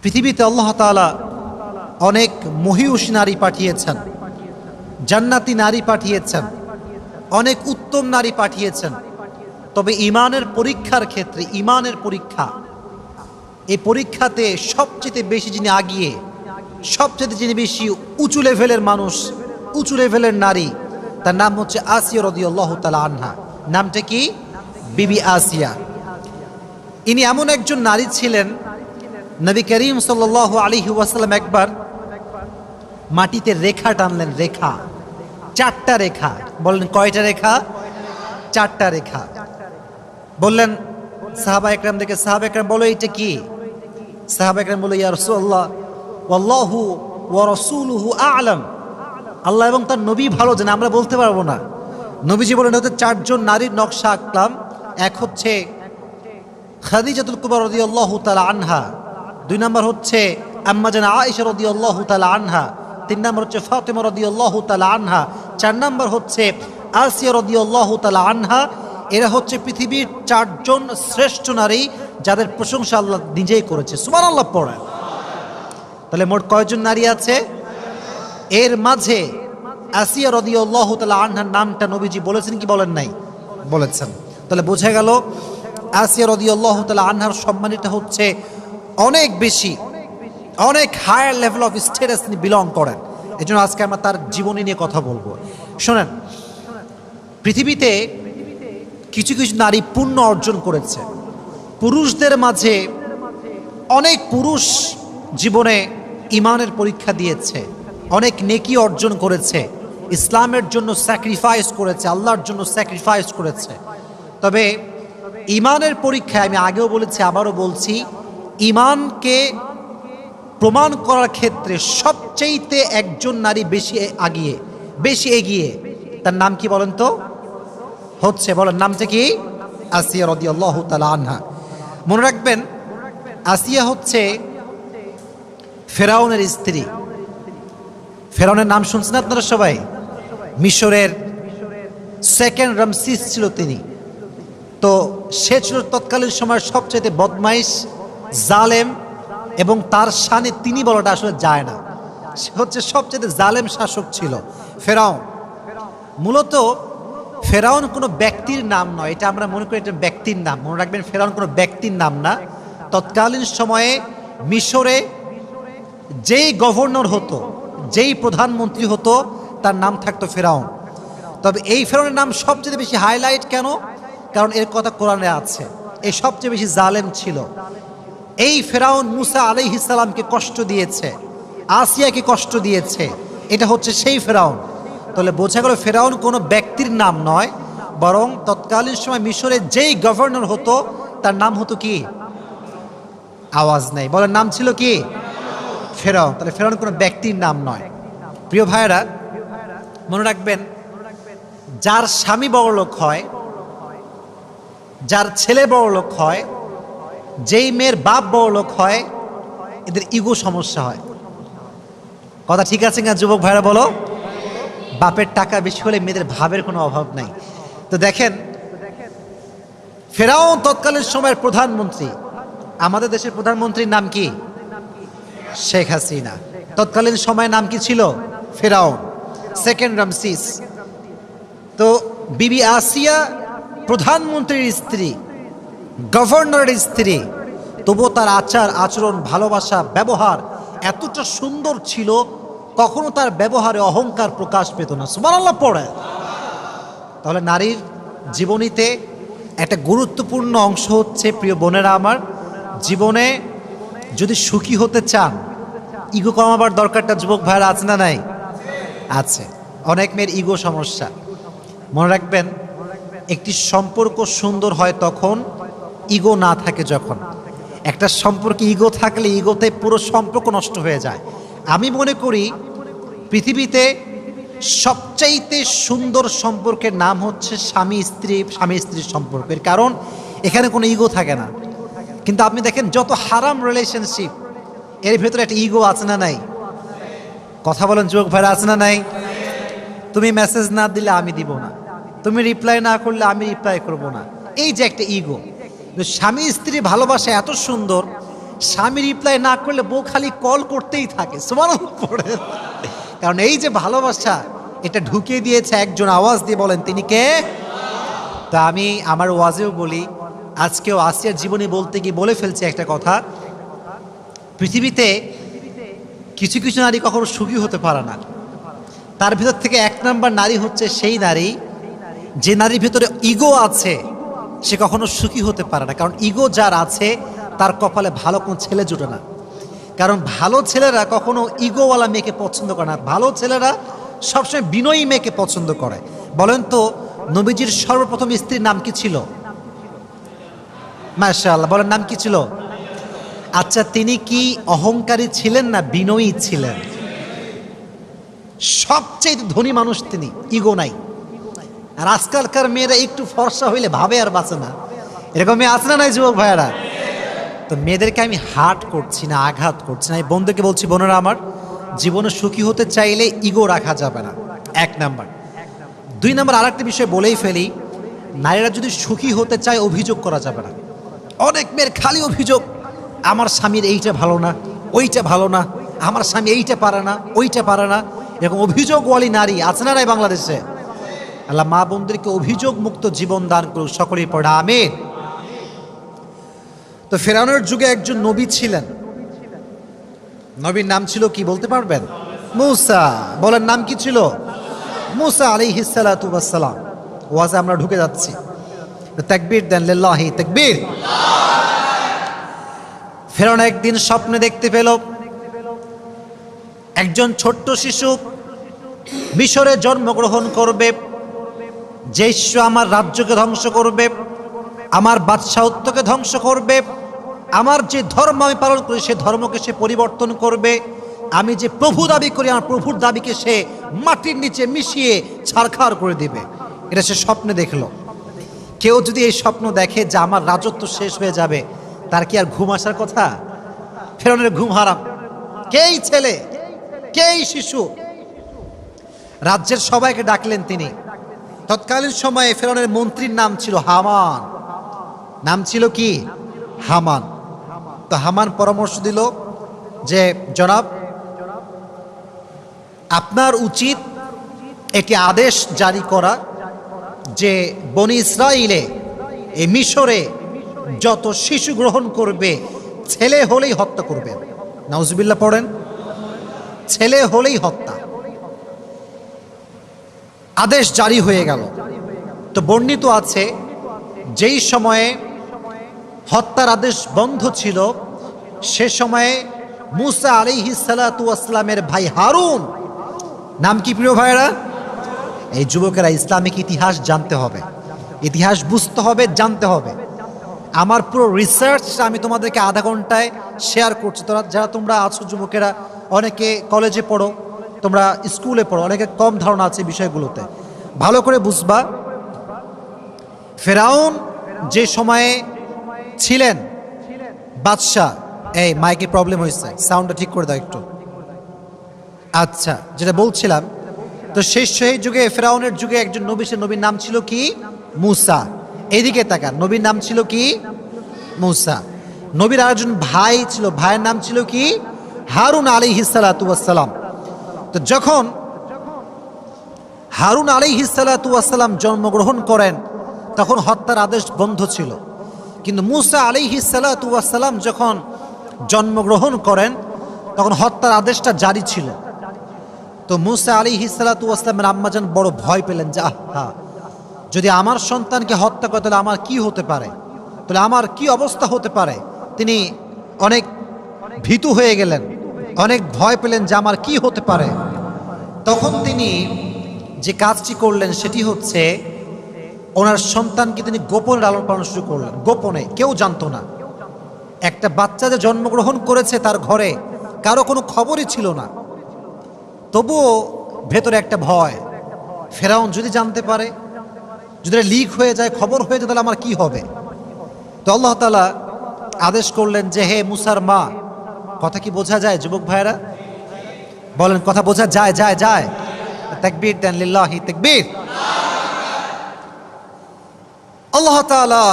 পৃথিবীতে আল্লাহ তাআলা অনেক মহিয়সী নারী পাঠিয়েছেন, জান্নাতি নারী পাঠিয়েছেন, অনেক উত্তম নারী পাঠিয়েছেন। তবে ঈমানের পরীক্ষার ক্ষেত্রে, ঈমানের পরীক্ষা, এই পরীক্ষাতে সবচেয়ে বেশি যিনি আগিয়ে, সবচেয়ে যিনি বেশি উঁচু লেভেলের মানুষ, উঁচু লেভেলের নারী, তার নাম হচ্ছে আসিয়া রাদিয়াল্লাহু তাআলা আনহা। নামটা কি? বিবি আসিয়া। ইনি এমন একজন নারী ছিলেন, নবী করিম সাল্লাল্লাহু আলাইহি ওয়াসাল্লাম একবার মাটিতে রেখা টানলেন, রেখা, 4টা রেখা। বললেন কয়টা রেখা? 4টা রেখা। বললেন সাহাবা একরাম দেখে, সাহাবা একরাম বলো এটা কি? সাহাবা একরাম বলল, ইয়া রাসূলুল্লাহ ওয়াল্লাহু ওয়া রাসূলুহু আ'লাম, আল্লাহ এবং তার নবী ভালো জানে, আমরা বলতে পারবো না। নবীজি বলেন হতে 4জন নারীর নকশা আঁকলাম। এক হচ্ছে খাদিজাতুল কুবরা রাদিয়াল্লাহু তাআলা আনহা, 2 নম্বর হচ্ছে আম্মা জান আয়েশা রাদিয়াল্লাহু তাআলা আনহা, 3 নম্বর হচ্ছে ফাতিমা রাদিয়াল্লাহু তাআলা আনহা, 4 নম্বর হচ্ছে আসিয়া রাদিয়াল্লাহু তাআলা আনহা। এরা হচ্ছে পৃথিবীর 4জন শ্রেষ্ঠ নারী, যাদের প্রশংসা আল্লাহ নিজেই করেছে। সুবহানাল্লাহ পড়েন। তাহলে মোট কয়জন নারী আছে? এর মাঝে আসিয়া রাদিয়াল্লাহু তাআলা আনহার নামটা নবীজি বলেছেন কি বলেন নাই? বলেছেন। তাহলে বোঝা গেল আসিয়া রাদিয়াল্লাহু তাআলা আনহার সম্মানিত হচ্ছে অনেক বেশি, অনেক হায়ার লেভেল অফ স্ট্যাটাস তিনি বিলং করেন। এজন্য আজকে আমরা তার জীবনী নিয়ে কথা বলবো। শোনেন, পৃথিবীতে কিছু কিছু নারী পুণ্য অর্জন করেছে। পুরুষদের মাঝে অনেক পুরুষ জীবনে ঈমানের পরীক্ষা দিয়েছে, অনেক নেকি অর্জন করেছে, ইসলামের জন্য স্যাক্রিফাইস করেছে, আল্লাহর জন্য স্যাক্রিফাইস করেছে। তবে ঈমানের পরীক্ষায় আমি আগেও বলেছি, আবারও বলছি, ঈমানকে প্রমাণ করার ক্ষেত্রে সবচেয়েতে একজন নারী বেশি এগিয়ে, তার নাম কি বলেন তো? হচ্ছে, বলেন নামটা কি? আসিয়া রাদিয়াল্লাহু তাআলা আনহা। মনে রাখবেন, আসিয়া হচ্ছে ফেরাউনের স্ত্রী। ফেরাউনের নাম শুনছেন আপনারা সবাই? মিশরের 2nd রামসিস ছিল তিনি। তো সে ছিল তৎকালীন সময়ের সবচেয়ে বদমাইশ, জালেম, এবং তার শানে তিনি বলাটা আসলে যায় না। সে হচ্ছে সবচেয়ে জালেম শাসক ছিল ফেরাউন। মূলত ফেরাউন কোনো ব্যক্তির নাম নয়, এটা আমরা মনে করি এটা ব্যক্তির নাম। মনে রাখবেন, ফেরাউন কোনো ব্যক্তির নাম না। তৎকালীন সময়ে মিশরে যেই গভর্নর হতো, যেই প্রধানমন্ত্রী হতো, তার নাম থাকতো ফেরাউন। তবে এই ফেরাউনের নাম সবচেয়ে বেশি হাইলাইট কেন? কারণ এর কথা কোরআনে আছে। এই সবচেয়ে বেশি জালেম ছিল। এই ফেরাউন মুসা আলাইহিস সালামকে কষ্ট দিয়েছে, আসিয়াকে কষ্ট দিয়েছে। এটা হচ্ছে সেই ফেরাউন। তাহলে বোঝা গেল ফেরাউন কোনো ব্যক্তির নাম নয়, বরং তৎকালীন সময় মিশরে যেই গভর্নর হতো তার নাম হতো কি? আওয়াজ নেই, বলেন নাম ছিল কি? ফেরাউন। তাহলে ফেরাউন কোনো ব্যক্তির নাম নয়। প্রিয় ভাইয়েরা, মনে রাখবেন, যার স্বামী বড়লোক হয়, যার ছেলে বড়লোক হয়, যেই মেয়ের বাপ বড়লোক হয়, এদের ইগো সমস্যা হয়। কথা ঠিক আছে না যুবক ভাইরা? বলো। বাপের টাকা বেশি হলে মেয়েদের ভাবের কোনো অভাব নাই। তো দেখেন, ফেরাউন তৎকালীন সময়ের প্রধানমন্ত্রী। আমাদের দেশের প্রধানমন্ত্রীর নাম কি? শেখ হাসিনা। তৎকালীন সময়ের নাম কি ছিল? ফেরাউন, 2nd রামসিস। তো বিবি আসিয়া প্রধানমন্ত্রীর স্ত্রী, গভর্নরের স্ত্রী, তবুও তার আচার আচরণ, ভালোবাসা, ব্যবহার এতটা সুন্দর ছিল, কখনো তার ব্যবহারে অহংকার প্রকাশ পেত না। সুবহানাল্লাহ পড়ে। তাহলে নারীর জীবনীতে একটা গুরুত্বপূর্ণ অংশ হচ্ছে, প্রিয় বোনেরা আমার, জীবনে যদি সুখী হতে চান, ইগো কমাবার দরকারটা যুবক ভাইরা আছে না নাই? আছে। অনেক মেয়ের ইগো সমস্যা। মনে রাখবেন, একটি সম্পর্ক সুন্দর হয় তখন ইগো না থাকে। যখন একটা সম্পর্কে ইগো থাকলে ইগোতে পুরো সম্পর্ক নষ্ট হয়ে যায়। আমি মনে করি পৃথিবীতে সবচাইতে সুন্দর সম্পর্কের নাম হচ্ছে স্বামী স্ত্রীর সম্পর্কের, কারণ এখানে কোনো ইগো থাকে না। কিন্তু আপনি দেখেন, যত হারাম রিলেশনশিপ, এর ভেতরে একটা ইগো আছে না নাই? কথা বলেন যুবক ভাইরা, আছে না নাই? তুমি মেসেজ না দিলে আমি দিব না, তুমি রিপ্লাই না করলে আমি রিপ্লাই করব না, এই যে একটা ইগো। স্বামী স্ত্রী ভালোবাসা এত সুন্দর স্বামী রিপ্লাই না করলে বউ খালি কল করতেই থাকে, সুবহানাল্লাহ পড়ে। কারণ এই যে ভালোবাসা, এটা ঢুকিয়ে দিয়েছে একজন, আওয়াজ দিয়ে বলেন তিনি কে? তা আমি আমার ওয়াজেও বলি, আজকেও আসিয়ার জীবনে বলতে গিয়ে বলে ফেলছি একটা কথা, পৃথিবীতে কিছু কিছু নারী কখনো সুখী হতে পারে না। তার ভিতর থেকে এক নাম্বার নারী হচ্ছে সেই নারী যে নারীর ভিতরে ইগো আছে, সে কখনো সুখী হতে পারে না। কারণ ইগো যার আছে তার কপালে ভালো কোনো ছেলে জুটে না। কারণ ভালো ছেলেরা কখনো ইগোওয়ালা মেয়েকে পছন্দ করে না, ভালো ছেলেরা সবসময় বিনয়ী মেয়েকে পছন্দ করে। বলেন তো নবীজির সর্বপ্রথম স্ত্রীর নাম কি ছিল? মাশাআল্লাহ, বলেন নাম কি ছিল? আচ্ছা, তিনি কি অহংকারী ছিলেন না বিনয়ী ছিলেন? সবচেয়ে ধনী মানুষ তিনি, ইগো নাই। আর আজকালকার মেয়েরা একটু ফর্সা হইলে ভাবে আর বাঁচে না, এরকম মেয়ে আছে না নাই যুবক ভাইয়ারা? তো মেয়েদেরকে আমি হার্ট করছি না, আঘাত করছি না, এই বন্ধুকে বলছি, বোনেরা আমার, জীবনে সুখী হতে চাইলে ইগো রাখা যাবে না, এক নাম্বার। দুই নাম্বার আরেকটা বিষয় বলেই ফেলি, নারীরা যদি সুখী হতে চায় অভিযোগ করা যাবে না। অনেক মেয়ের খালি অভিযোগ, আমার স্বামীর এইটা ভালো না, ওইটা ভালো না, আমার স্বামী এইটা পারে না, ওইটা পারে না, এরকম অভিযোগওয়ালী নারী আছে না নাই বাংলাদেশে? আল্লাহ মা বোনদেরকে অভিযোগ মুক্ত জীবন দান করুক, সকলেই পড়া আমিন। তো ফেরাউনের যুগে একজন নবী ছিলেন, নবীর নাম ছিল কি বলতে পারবেন? মূসা। বলেন নাম কি ছিল? মূসা আলাইহিস সালাতু ওয়াস সালাম। ওয়াজে আমরা ঢুকে যাচ্ছি, তাকবীর দেন, লিল্লাহি তাকবীর। ফেরাউন একদিন স্বপ্নে দেখতে পেল একজন ছোট্ট শিশু মিশরে জন্মগ্রহণ করবে, যে শিশু আমার রাজ্যকে ধ্বংস করবে, আমার বাদশাহত্বকে ধ্বংস করবে, আমার যে ধর্ম আমি পালন করি সে ধর্মকে সে পরিবর্তন করবে, আমি যে প্রভু দাবি করি আমার প্রভুর দাবিকে সে মাটির নিচে মিশিয়ে ছারখার করে দিবে। এটা সে স্বপ্নে দেখলো। কেউ যদি এই স্বপ্ন দেখে যে আমার রাজত্ব শেষ হয়ে যাবে, তার কি আর ঘুম আসার কথা? ফেরাউনের ঘুম হারাম। কেই ছেলে, কেই শিশু, রাজ্যের সবাইকে ডাকলেন তিনি। তৎকালীন সময়ে ফেরাউনের মন্ত্রীর নাম ছিল হামান। নাম ছিল কি? হামান। তো হামান পরামর্শ দিল যে জনাব, আপনার উচিত একটি আদেশ জারি করা যে বনি ইসরাইলে এই মিশরে যত শিশু গ্রহণ করবে ছেলে হলেই হত্যা করবে। নাউজুবিল্লাহ পড়েন, ছেলে হলেই হত্যা। আদেশ জারি হয়ে গেল। তো বর্ণিত আছে যেই সময়ে হত্যার আদেশ বন্ধ ছিল সে সময়ে মূসা আলাইহিস সালাতু ওয়াস সালামের ভাই হারুন, নাম কি প্রিয় ভাইরা? এই যুবকেরা ইসলামিক ইতিহাস জানতে হবে, ইতিহাস বুঝতে হবে, জানতে হবে। আমার পুরো রিসার্চ আমি তোমাদেরকে আধা ঘন্টায় শেয়ার করছি। যারা তোমরা আছো যুবকেরা, অনেকে কলেজে পড়ো, তোমরা স্কুলে পড়ো, অনেকে কম ধারণা আছে বিষয়গুলোতে, ভালো করে বুঝবা। ফেরাউন যে সময়ে ছিলেন বাদশাহ, এই মাইকে প্রবলেম হয়েছে, সাউন্ডটা ঠিক করে দাও একটু। আচ্ছা, যেটা বলছিলাম, তো সেই যুগে ফেরাউনের যুগে একজন নবী, সে নবীর নাম ছিল কি? মূসা। এইদিকে তাকান, নবীর নাম ছিল কি? মূসা। নবীর আরেকজন ভাই ছিল, ভাইয়ের নাম ছিল কি? হারুন আলাইহিস সালাতু ওয়াস সালাম। তো যখন হারুন আলাইহিস সালাতু ওয়াস সালাম জন্মগ্রহণ করেন তখন হত্যার আদেশ বন্ধ ছিল, কিন্তু মূসা আলাইহিস সালাতু ওয়াস সালাম যখন জন্মগ্রহণ করেন তখন হত্যার আদেশটা জারি ছিল। তো মূসা আলাইহিস সালাতু ওয়াস সালামের আম্মাজান বড় ভয় পেলেন যে আহা, যদি আমার সন্তানকে হত্যা করে তাহলে আমার কি হতে পারে, তাহলে আমার কি অবস্থা হতে পারে। তিনি অনেক ভীতু হয়ে গেলেন, অনেক ভয় পেলেন যে আমার কি হতে পারে। তখন তিনি যে কাজটি করলেন সেটি হচ্ছে ওনার সন্তানকে তিনি গোপনে লালন পালন শুরু করলেন, গোপনে, কেউ জানতো না। একটা বাচ্চা যে জন্মগ্রহণ করেছে তার ঘরে কারো কোনো খবরই ছিল না, তবুও ভেতরে একটা ভয়, ফেরাউন যদি জানতে পারে, যদি লিক হয়ে যায়, খবর হয়ে যায়, তাহলে আমার কি হবে। তো আল্লাহ তাআলা আদেশ করলেন যে হে মূসার মা, কথা কি বোঝা যায় যুবক ভাইরা? বলেন কথা বোঝা যায়? যায় যায় তাকবীর দেন, লিল্লাহি তাকবীর। আল্লাহ তাআলা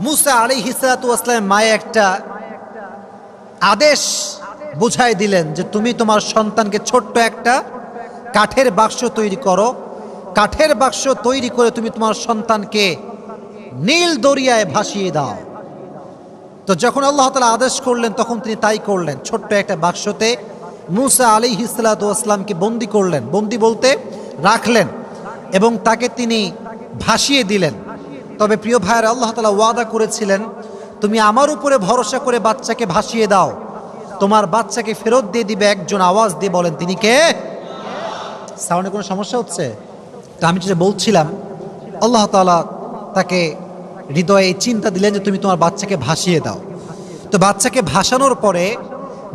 মূসা আলাইহিস সালাতু ওয়াস সালামের মায়ে একটা আদেশ বুঝাই দিলেন যে তুমি তোমার সন্তানকে ছোট্ট একটা কাঠের বাক্স তৈরি করো, কাঠের বাক্স তৈরি করে তুমি তোমার সন্তানকে নীল দরিয়ায় ভাসিয়ে দাও। তো যখন আল্লাহ তাআলা আদেশ করলেন তখন তিনি তাই করলেন। ছোট্ট একটা বাক্সতে মূসা আলাইহিস সালাতু ওয়াস সালামকে বন্দী করলেন, বন্দী বলতে রাখলেন, এবং তাকে তিনি ভাসিয়ে দিলেন। তবে প্রিয় ভাইয়েরা, আল্লাহ তাআলা ওয়াদা করেছিলেন, তুমি আমার উপরে ভরসা করে বাচ্চাকে ভাসিয়ে দাও, তোমার বাচ্চাকে ফেরত দিয়ে দিবে একজন। আওয়াজ দিয়ে বলেন তিনি কে? সাউন্ডে কোনো সমস্যা হচ্ছে? তো আমি যেটা বলছিলাম, আল্লাহ তাআলা তাকে হৃদয়ে চিন্তা দিলেন যে তুমি তোমার বাচ্চাকে ভাসিয়ে দাও। তো বাচ্চাকে ভাসানোর পরে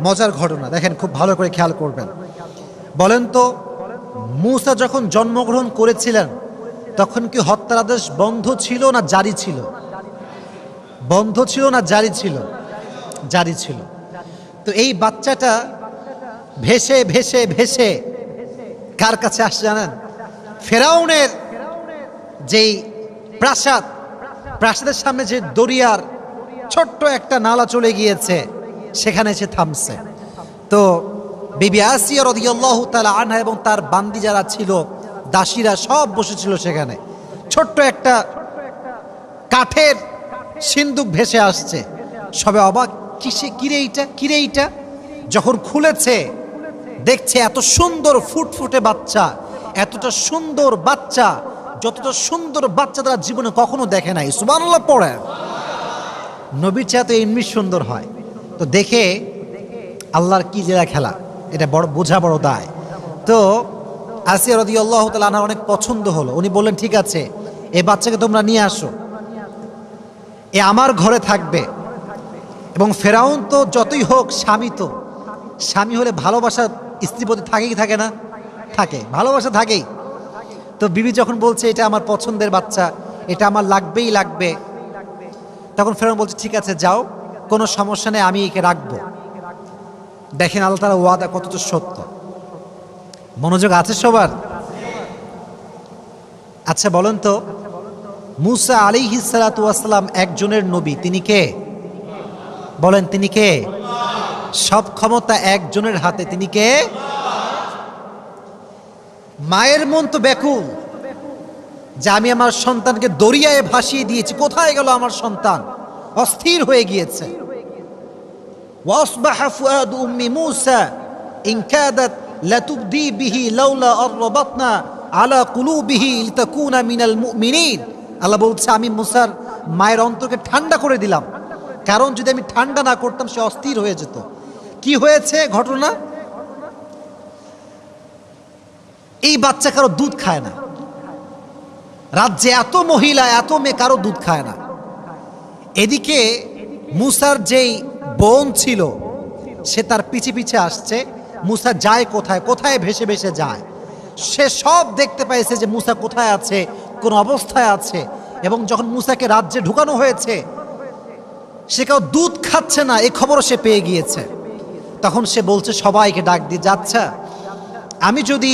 মজার ঘটনা দেখেন, খুব ভালো করে খেয়াল করবেন। বলেন তো, মূসা যখন জন্মগ্রহণ করেছিলেন তখন কি হত্যার আদেশ বন্ধ ছিল না জারি ছিল? বন্ধ ছিল না জারি ছিল? জারি ছিল। তো এই বাচ্চাটা ভেসে ভেসে ভেসে কার কাছে আসছে জানেন? ফেরাউনের যেই প্রাসাদ, প্রাসাদের সামনে যে দরিয়ার ছোট্ট একটা নালা চলে গিয়েছে, সেখানে এসে থামছে। তো বিবি আসিয়া রাদিয়াল্লাহু তাআলা আনহা এবং তার বান্দি যারা ছিল, দাসীরা সব বসেছিল সেখানে। ছোট্ট একটা কাঠের সিন্দুক ভেসে আসছে, সবে অবাক, কিরে এইটা। যখন খুলেছে দেখছে এত সুন্দর ফুটফুটে বাচ্চা, এতটা সুন্দর বাচ্চা, যতটা সুন্দর বাচ্চা তারা জীবনে কখনো দেখে নাই। সুবহানাল্লাহ পড়ে। নবীর চেয়ে তো এমনি সুন্দর হয়। তো দেখে আল্লাহর কি জেলা খেলা, এটা বড় বোঝা, বড় দায়। তো আসিয়া রাদিয়াল্লাহু তাআলা আনহার অনেক পছন্দ হলো। উনি বললেন, ঠিক আছে, এই বাচ্চাকে তোমরা নিয়ে আসো, এ আমার ঘরে থাকবে। এবং ফেরাউন তো যতই হোক স্বামী, তো স্বামী হলে ভালোবাসা স্ত্রীর প্রতি থাকে কি থাকে না? থাকে, ভালোবাসা থাকেই। তো বিবি যখন বলছে এটা আমার পছন্দের বাচ্চা, এটা আমার লাগবেই লাগবে, তখন ফেরাউন বলছে ঠিক আছে যাও, কোনো সমস্যা নেই, আমি একে রাখবো। দেখেন আল্লাহ তাআলার ওয়াদা কতটা সত্য। মনোযোগ আছে সবার? আচ্ছা বলেন তো, মূসা আলাইহিস সালাতু ওয়াস সালাম একজনের নবী, তিনি কে? বলেন তিনি কে? সব ক্ষমতা একজনের হাতে, তিনি কে? মায়ের মন তো ব্যাকুল যে আমি আমার সন্তানকে দরিয়ায় ভাসিয়ে দিয়েছি, কোথায় গেল আমার সন্তান? অস্থির হয়ে গিয়েছে। ওয়াসবাহা ফুআদু উম্মি মূসা ইন কাদাত লাতুবদি বিহি লাউলা আরবাতনা আলা কুলুবিহি লিতাকুনা মিনাল মুমিনিন। আল্লাহ বলছে, আমি মূসার মায়ের অন্তরকে ঠান্ডা করে দিলাম, কারণ যদি আমি ঠান্ডা না করতাম সে অস্থির হয়ে যেত। কি হয়েছে ঘটনা? এই বাচ্চা কারো দুধ খায় না, রাজ্যে এত মহিলা, এত মেয়ে, কারো দুধ খায় না। এদিকে মূসার যেই বোন ছিল সে তার পিছে পিছে আসছে। মূসা যায় কোথায়, কোথায় ভেসে ভেসে যায়। সে সব দেখতে পাইছে যে মূসা কোথায় আছে, কোন অবস্থায় আছে। এবং যখন মূসাকে রাজ্যে ঢুকানো হয়েছে, সে কেউ দুধ খাচ্ছে না এই খবরও সে পেয়ে গিয়েছে। তখন সে বলছে সবাইকে ডাক দিয়ে, যাচ্ছে আমি যদি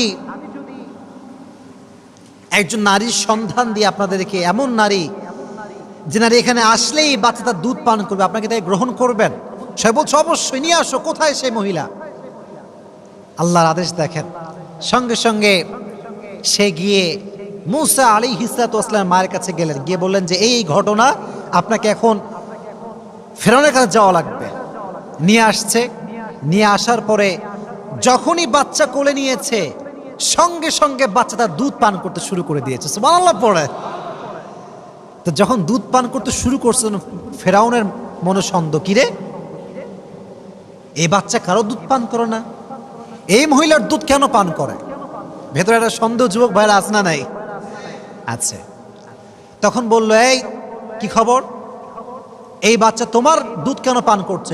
একজন নারীর সন্ধান দিয়ে আপনাদেরকে, এমন নারী যে নারী এখানে আসলেই বাচ্চা তার দুধ পান করবে, আপনাকে তাই গ্রহণ করবেন? সে বলছে অবশ্যই, নিয়ে আসো। কোথায় সেই মহিলা? আল্লাহর আদেশ দেখেন, সঙ্গে সঙ্গে সে গিয়ে মূসা আলাইহিস সালাতু ওয়াস সালামের মায়ের কাছে গেলেন, গিয়ে বললেন যে এই ঘটনা, আপনাকে এখন ফেরাউনের কাছে যাওয়া লাগবে। নিয়ে আসছে। নিয়ে আসার পরে যখনই বাচ্চা কোলে নিয়েছে, সঙ্গে সঙ্গে বাচ্চা তার দুধ পান করতে শুরু করে দিয়েছে। সুবহানাল্লাহ পড়ে। তো যখন দুধ পান করতে শুরু করছে, ফেরাউনের মনে সন্দেহ, কিরে এই বাচ্চা কারো দুধ পান করে না, এই মহিলার দুধ কেন পান করে? ভেতরে একটা সন্দেহ যুবক ভাইরা আছে না নাই? আছে। তখন বলল, এই কি খবর, এই বাচ্চা তোমার দুধ কেন পান করছে?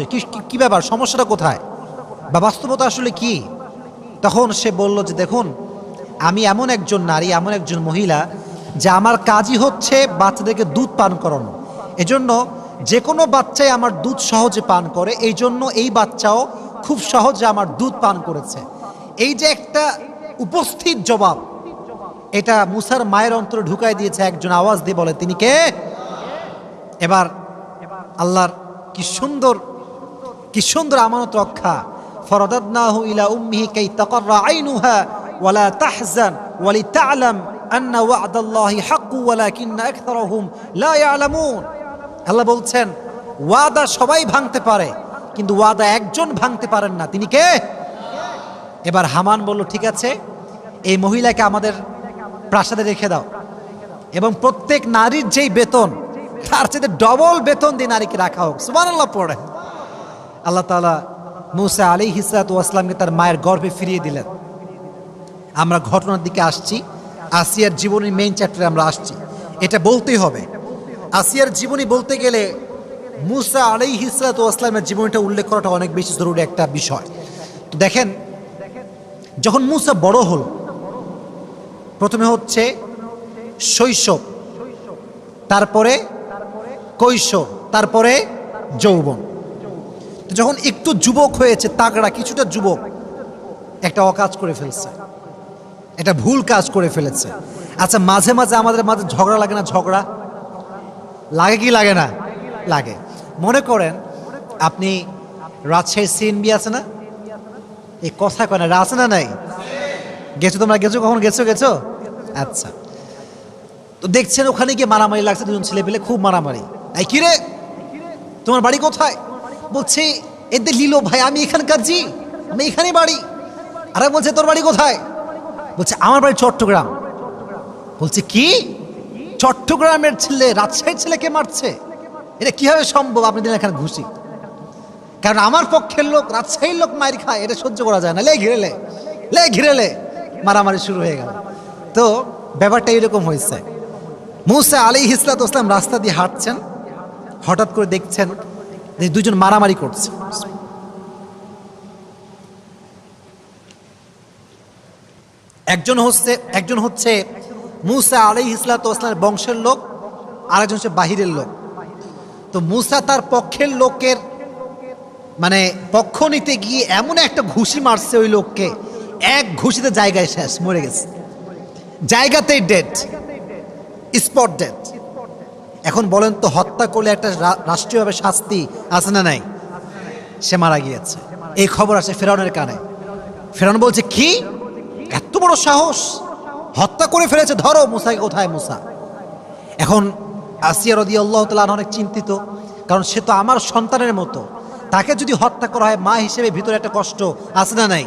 কি ব্যাপার, সমস্যাটা কোথায়, বা বাস্তবতা আসলে কি? তখন সে বলল যে দেখুন, আমি এমন একজন নারী, এমন একজন মহিলা যে আমার কাজই হচ্ছে বাচ্চাদেরকে দুধ পান করানো। এজন্য যে কোনো বাচ্চাই আমার দুধ সহজে পান করে, এই জন্য এই বাচ্চাও খুব সহজে আমার দুধ পান করেছে। এই যে একটা উপস্থিত জবাব, এটা মূসার মায়ের অন্তরে ঢুকাই দিয়েছে একজন। আওয়াজ দিয়ে বলে তিনি কে? এবার আল্লাহর কি সুন্দর কি সুন্দর আমানত রক্ষা। ফরাদাদনাহু ইলা উম্মিহি কাই তাকাররা আইনুহা ওয়ালা তাহজান ওয়ালিতা'লাম আন্না ওয়া'দাল্লাহি হাক্কু ওয়ালাকিন্না আকতারাহুম লা ইয়ালামুন। আল্লাহ বলছেন ওয়াদা সবাই ভাঙতে পারে, কিন্তু ওয়াদা একজন ভাঙতে পারেন না, তিনি কে? এবার হামান বলল, ঠিক আছে, এই মহিলাকে আমাদের প্রাসাদে রেখে দাও, এবং প্রত্যেক নারীর যেই বেতন তার চেয়ে ডবল বেতন দিয়ে নারীকে রাখা হোক। সুবহানাল্লাহ পড়ে আল্লাহ তাআলা মূসা আলাইহিস সালাতু ওয়াস সালামকে তার মায়ের গর্ভে ফিরিয়ে দিলেন। আমরা ঘটনার দিকে আসছি, আসিয়ার জীবনের মেইন চ্যাপ্টারে আমরা আসছি। এটা বলতেই হবে, আসিয়ার জীবনী বলতে গেলে মূসা আলাইহিস সালাতু ওয়াস সালামের জীবনীটা উল্লেখ করাটা অনেক বেশি জরুরি একটা বিষয়। তো দেখেন, যখন মূসা বড় হল, প্রথমে হচ্ছে শৈশব, তারপরে কৈশোর, তারপরে যৌবন। তো যখন একটু যুবক হয়েছে, তাগড়া কিছুটা যুবক, একটা অকাজ করে ফেলছে, একটা ভুল কাজ করে ফেলেছে। আচ্ছা, মাঝে মাঝে আমাদের মাঝে ঝগড়া লাগে না? ঝগড়া লাগে কি লাগে না? লাগে। মনে করেন আপনি রাজশাহীর সিএনবি আছে না, এই কথা কয় না, আছে না নাই? গেছো তোমরা? গেছো কখন? গেছো? আচ্ছা, তো দেখছেন ওখানে গিয়ে মারামারি লাগছে, দুজন ছেলে পেলে খুব মারামারি। এই কিরে, তোমার বাড়ি কোথায়? বলছে এদের লিলো ভাই, আমি এখানকার, জি আমি এখানে বাড়ি। আরে বলছে তোর বাড়ি কোথায়? বলছে আমার বাড়ি চট্টগ্রাম। বলছে কি, চট্টগ্রামের ছেলে রাজশাহীর ছেলেকে মারছে? এটা কিভাবে সম্ভব? আপনি দিন এখানে ঘুষি, কারণ আমার পক্ষের লোক রাজশাহীর লোক মার খায়, এটা সহ্য করা যায় না। লে ঘিরেলে মারামারি শুরু হয়ে গেল। তো ব্যাপারটা এরকম হয়েছে। মূসা আলাইহিস সালাতু ওয়াস সালাম রাস্তা দিয়ে হাঁটছেন, হঠাৎ করে দেখছেন যে দুজন মারামারি করছে। একজন হচ্ছে মূসা আলাইহিস সালাতু ওয়াস সালামের বংশের লোক, আরেকজন হচ্ছে বাহিরের লোক। তো মূসা তার পক্ষের লোকের মানে পক্ষ নিতে গিয়ে এমন একটা ঘুষি মারছে ওই লোককে, এক ঘুষিতে জায়গায় শেষ, মরে গেছে, জায়গাতেই ডেড, স্পট ডেড। এখন বলেন তো, হত্যা করলে একটা রাষ্ট্রীয়ভাবে শাস্তি আছে না নাই? সে মারা গিয়েছে। এই খবর আসে ফেরাউনের কানে। ফেরাউন বলছে, কি এত বড় সাহস, হত্যা করে ফেলেছে, ধরো মূসাকে। কোথায় মূসা? এখন আসিয়া রাদিয়াল্লাহু তাআলা অনেক চিন্তিত, কারণ সে তো আমার সন্তানের মতো, তাকে যদি হত্যা করা হয়, মা হিসেবে ভিতরে একটা কষ্ট আছে না নাই?